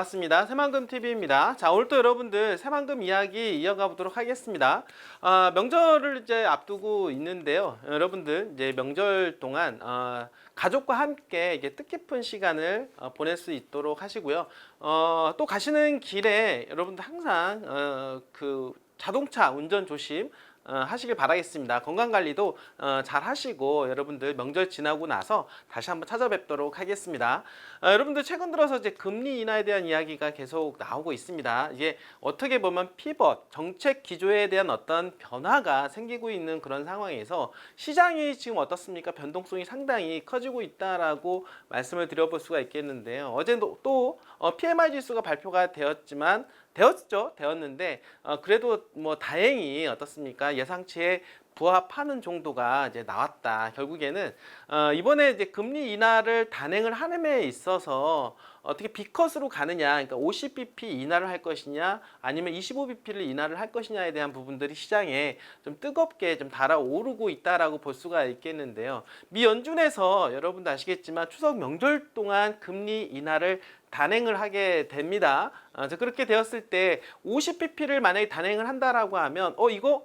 반갑습니다. 새만금TV입니다. 자, 오늘 또 여러분들 새만금 이야기 이어가 보도록 하겠습니다. 명절을 이제 앞두고 있는데요. 여러분들 이제 명절 동안 가족과 함께 이게 뜻깊은 시간을 보낼 수 있도록 하시고요. 또 가시는 길에 여러분들 항상 그 자동차 운전 조심 하시길 바라겠습니다. 건강관리도 잘 하시고 여러분들 명절 지나고 나서 다시 한번 찾아뵙도록 하겠습니다. 여러분들 최근 들어서 이제 금리 인하에 대한 이야기가 계속 나오고 있습니다. 이게 어떻게 보면 피벗, 정책 기조에 대한 어떤 변화가 생기고 있는 그런 상황에서 시장이 지금 어떻습니까? 변동성이 상당히 커지고 있다라고 말씀을 드려볼 수가 있겠는데요. 어제도 또 PMI 지수가 발표가 되었는데 그래도 뭐 다행히 어떻습니까? 예상치에 부합하는 정도가 이제 나왔다. 결국에는 이번에 이제 금리 인하를 단행을 하는 데 있어서 어떻게 B컷으로 가느냐, 그러니까 50bp 인하를 할 것이냐, 아니면 25bp를 인하를 할 것이냐에 대한 부분들이 시장에 좀 뜨겁게 좀 달아오르고 있다라고 볼 수가 있겠는데요. 미 연준에서 여러분도 아시겠지만 추석 명절 동안 금리 인하를 단행을 하게 됩니다. 그렇게 되었을 때 50bp를 만약에 단행을 한다라고 하면 이거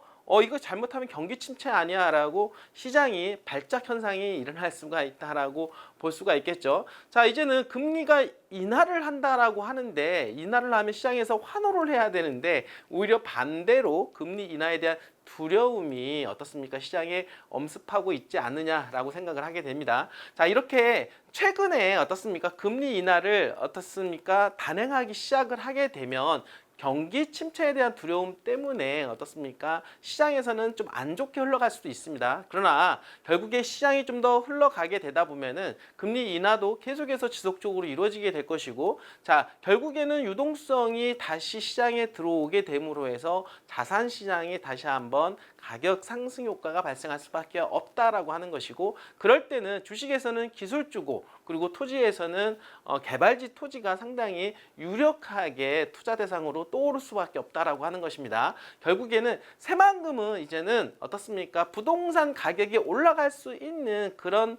잘못하면 경기 침체 아니야 라고 시장이 발작 현상이 일어날 수가 있다라고 볼 수가 있겠죠. 자, 이제는 금리가 인하를 한다라고 하는데, 인하를 하면 시장에서 환호를 해야 되는데 오히려 반대로 금리 인하에 대한 두려움이 어떻습니까? 시장에 엄습하고 있지 않느냐라고 생각을 하게 됩니다. 자, 이렇게 최근에 어떻습니까? 금리 인하를 어떻습니까? 단행하기 시작을 하게 되면 경기 침체에 대한 두려움 때문에 어떻습니까? 시장에서는 좀 안 좋게 흘러갈 수도 있습니다. 그러나 결국에 시장이 좀 더 흘러가게 되다 보면은 금리 인하도 계속해서 지속적으로 이루어지게 될 것이고, 자, 결국에는 유동성이 다시 시장에 들어오게 됨으로 해서 자산 시장이 다시 한번 가격 상승 효과가 발생할 수밖에 없다라고 하는 것이고, 그럴 때는 주식에서는 기술주고 그리고 토지에서는 개발지 토지가 상당히 유력하게 투자 대상으로 떠오를 수밖에 없다라고 하는 것입니다. 결국에는 새만금은 이제는 어떻습니까? 부동산 가격이 올라갈 수 있는 그런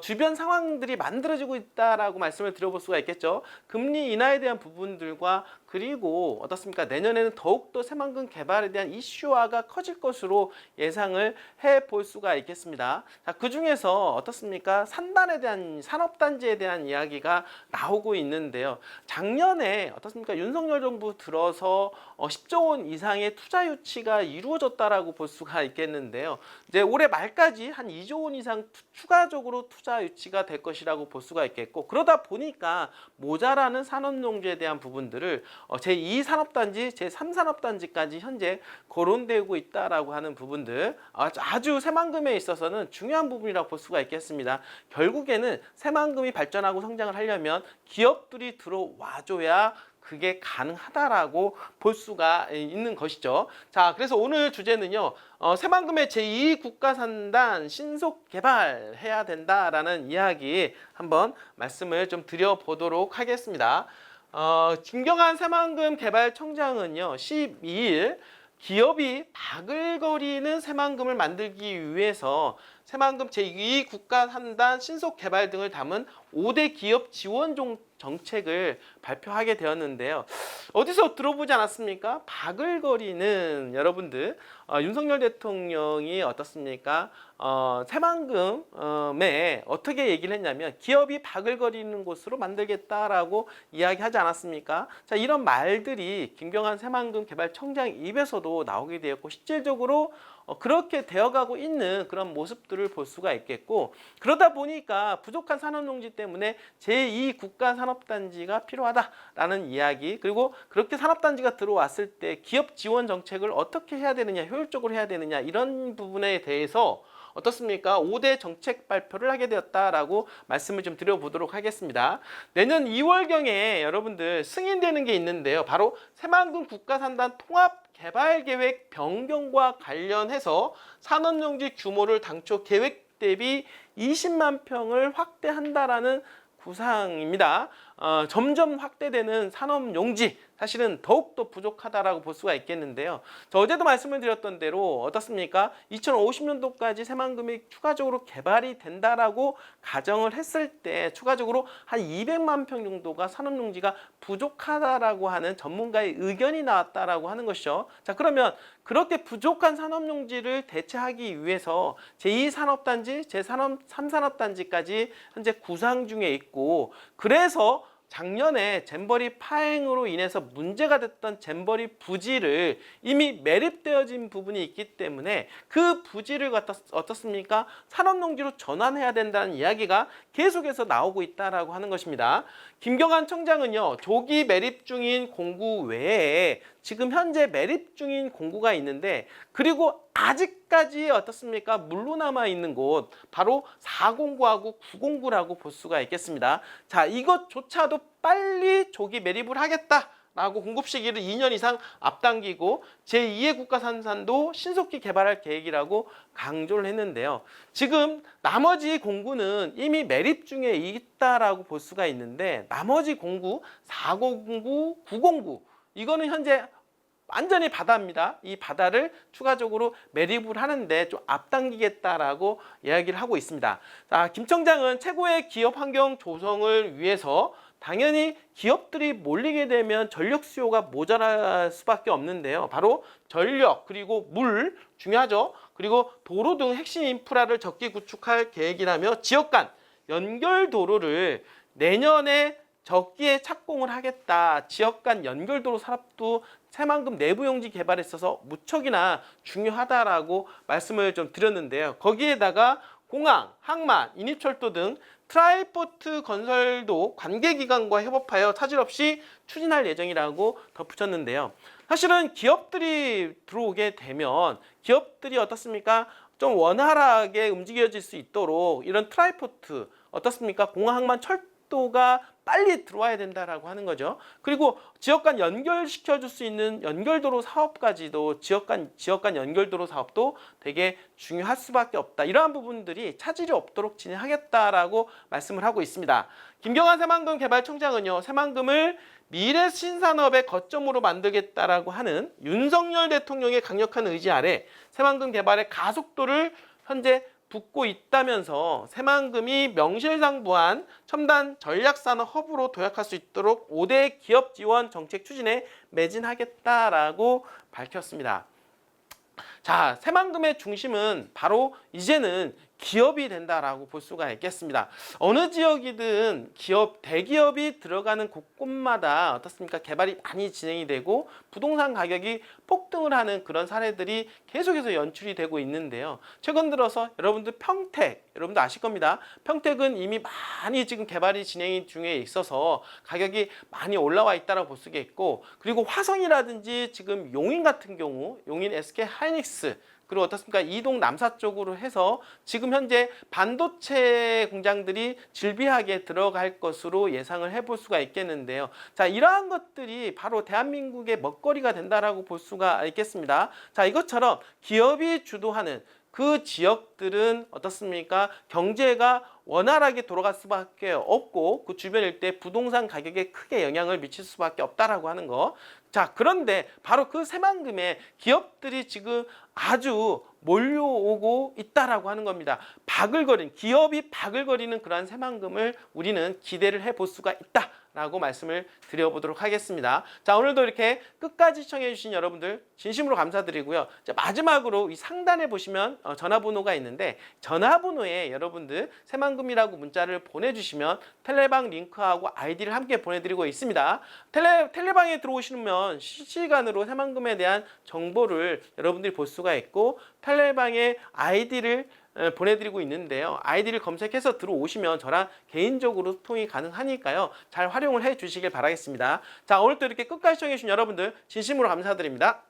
주변 상황들이 만들어지고 있다라고 말씀을 드려볼 수가 있겠죠. 금리 인하에 대한 부분들과 그리고 어떻습니까? 내년에는 더욱더 새만금 개발에 대한 이슈화가 커질 것으로 예상을 해볼 수가 있겠습니다. 자, 그 중에서 어떻습니까? 산단에 대한, 산업단지에 대한 이야기가 나오고 있는데요. 작년에 어떻습니까? 윤석열 정부 들어서 10조 원 이상의 투자 유치가 이루어졌다라고 볼 수가 있겠는데요. 이제 올해 말까지 한 2조 원 이상 추가적으로 투자 유치가 될 것이라고 볼 수가 있겠고, 그러다 보니까 모자라는 산업용지에 대한 부분들을 제2산업단지, 제3산업단지까지 현재 거론되고 있다라고 하는 부분들, 아주 새만금에 있어서는 중요한 부분이라고 볼 수가 있겠습니다. 결국에는 새만금이 발전하고 성장을 하려면 기업들이 들어와줘야 그게 가능하다라고 볼 수가 있는 것이죠. 자, 그래서 오늘 주제는요, 새만금의 제2국가산단 신속 개발해야 된다라는 이야기 한번 말씀을 좀 드려보도록 하겠습니다. 김경한 새만금 개발청장은요, 12일 기업이 바글거리는 새만금을 만들기 위해서 새만금 제2국가산단 신속개발 등을 담은 5대 기업 지원 정책을 발표하게 되었는데요. 어디서 들어보지 않았습니까? 바글거리는, 여러분들 윤석열 대통령이 어떻습니까? 새만금에 어떻게 얘기를 했냐면 기업이 바글거리는 곳으로 만들겠다라고 이야기하지 않았습니까? 자, 이런 말들이 김경한 새만금 개발청장 입에서도 나오게 되었고, 실질적으로 그렇게 되어가고 있는 그런 모습들을 볼 수가 있겠고, 그러다 보니까 부족한 산업용지 때문에 제2국가산업단지가 필요하다라는 이야기, 그리고 그렇게 산업단지가 들어왔을 때 기업 지원 정책을 어떻게 해야 되느냐, 효율적으로 해야 되느냐, 이런 부분에 대해서 어떻습니까? 5대 정책 발표를 하게 되었다라고 말씀을 좀 드려보도록 하겠습니다. 내년 2월경에 여러분들 승인되는 게 있는데요. 바로 새만금 국가산단 통합 개발계획 변경과 관련해서 산업용지 규모를 당초 계획 대비 20만 평을 확대한다라는 구상입니다. 점점 확대되는 산업용지 사실은 더욱더 부족하다라고 볼 수가 있겠는데요. 저 어제도 말씀을 드렸던 대로 어떻습니까? 2050년도까지 새만금이 추가적으로 개발이 된다라고 가정을 했을 때 추가적으로 한 200만 평 정도가 산업용지가 부족하다라고 하는 전문가의 의견이 나왔다라고 하는 것이죠. 자, 그러면 그렇게 부족한 산업용지를 대체하기 위해서 제2산업단지, 제3산업단지까지 현재 구상 중에 있고, 그래서 작년에 잼버리 파행으로 인해서 문제가 됐던 잼버리 부지를 이미 매립되어진 부분이 있기 때문에 그 부지를 어떻습니까? 산업용지로 전환해야 된다는 이야기가 계속해서 나오고 있다라고 하는 것입니다. 김경환 청장은요, 조기 매립 중인 공구 외에 지금 현재 매립 중인 공구가 있는데, 그리고 아직까지 어떻습니까? 물로 남아 있는 곳 바로 4공구하고 9공구라고 볼 수가 있겠습니다. 자, 이것조차도 빨리 조기 매립을 하겠다라고 공급 시기를 2년 이상 앞당기고 제2의 국가산산도 신속히 개발할 계획이라고 강조를 했는데요. 지금 나머지 공구는 이미 매립 중에 있다라고 볼 수가 있는데, 나머지 공구 4공구, 9공구 이거는 현재 완전히 바다입니다. 이 바다를 추가적으로 매립을 하는데 좀 앞당기겠다라고 이야기를 하고 있습니다. 자, 김 청장은 최고의 기업 환경 조성을 위해서 당연히 기업들이 몰리게 되면 전력 수요가 모자랄 수밖에 없는데요. 바로 전력, 그리고 물 중요하죠. 그리고 도로 등 핵심 인프라를 적기 구축할 계획이라며 지역 간 연결 도로를 내년에 적기에 착공을 하겠다. 지역 간 연결도로 사업도 새만금 내부용지 개발에 있어서 무척이나 중요하다라고 말씀을 좀 드렸는데요. 거기에다가 공항, 항만, 인입철도 등 트라이포트 건설도 관계기관과 협업하여 차질 없이 추진할 예정이라고 덧붙였는데요. 사실은 기업들이 들어오게 되면 기업들이 어떻습니까? 좀 원활하게 움직여질 수 있도록 이런 트라이포트 어떻습니까? 공항, 항만, 철도가 빨리 들어와야 된다라고 하는 거죠. 그리고 지역 간 연결시켜 줄 수 있는 연결도로 사업까지도 지역 간 연결도로 사업도 되게 중요할 수밖에 없다. 이러한 부분들이 차질이 없도록 진행하겠다라고 말씀을 하고 있습니다. 김경환 새만금 개발청장은요, 새만금을 미래 신산업의 거점으로 만들겠다라고 하는 윤석열 대통령의 강력한 의지 아래 새만금 개발의 가속도를 현재 붓고 있다면서 새만금이 명실상부한 첨단 전략산업 허브로 도약할 수 있도록 5대 기업 지원 정책 추진에 매진하겠다라고 밝혔습니다. 자, 새만금의 중심은 바로 이제는 기업이 된다라고 볼 수가 있겠습니다. 어느 지역이든 대기업이 들어가는 곳곳마다 어떻습니까? 개발이 많이 진행이 되고 부동산 가격이 폭등을 하는 그런 사례들이 계속해서 연출이 되고 있는데요. 최근 들어서 여러분들 여러분들 아실 겁니다. 평택은 이미 많이 지금 개발이 진행 중에 있어서 가격이 많이 올라와 있다고 볼 수가 있고, 그리고 화성이라든지 지금 용인 같은 경우, 용인 SK 하이닉스 그리고 어떻습니까? 이동 남사 쪽으로 해서 지금 현재 반도체 공장들이 질비하게 들어갈 것으로 예상을 해볼 수가 있겠는데요. 자, 이러한 것들이 바로 대한민국의 먹거리가 된다라고 볼 수가 있겠습니다. 자, 이것처럼 기업이 주도하는 그 지역들은 어떻습니까? 경제가 원활하게 돌아갈 수밖에 없고 그 주변 일대 부동산 가격에 크게 영향을 미칠 수밖에 없다라고 하는 거. 자, 그런데 바로 그 새만금에 기업들이 지금 아주 몰려오고 있다라고 하는 겁니다. 기업이 바글거리는 그러한 새만금을 우리는 기대를 해볼 수가 있다라고 말씀을 드려보도록 하겠습니다. 자, 오늘도 이렇게 끝까지 시청해주신 여러분들 진심으로 감사드리고요. 자, 마지막으로 이 상단에 보시면 전화번호가 있는데 전화번호에 여러분들 새만금이라고 문자를 보내주시면 텔레방 링크하고 아이디를 함께 보내드리고 있습니다. 텔레방에 들어오시면 실시간으로 새만금에 대한 정보를 여러분들이 볼 수가 있고 텔레방에 아이디를 보내드리고 있는데요. 아이디를 검색해서 들어오시면 저랑 개인적으로 소통이 가능하니까요. 잘 활용을 해 주시길 바라겠습니다. 자, 오늘도 이렇게 끝까지 시청해 주신 여러분들 진심으로 감사드립니다.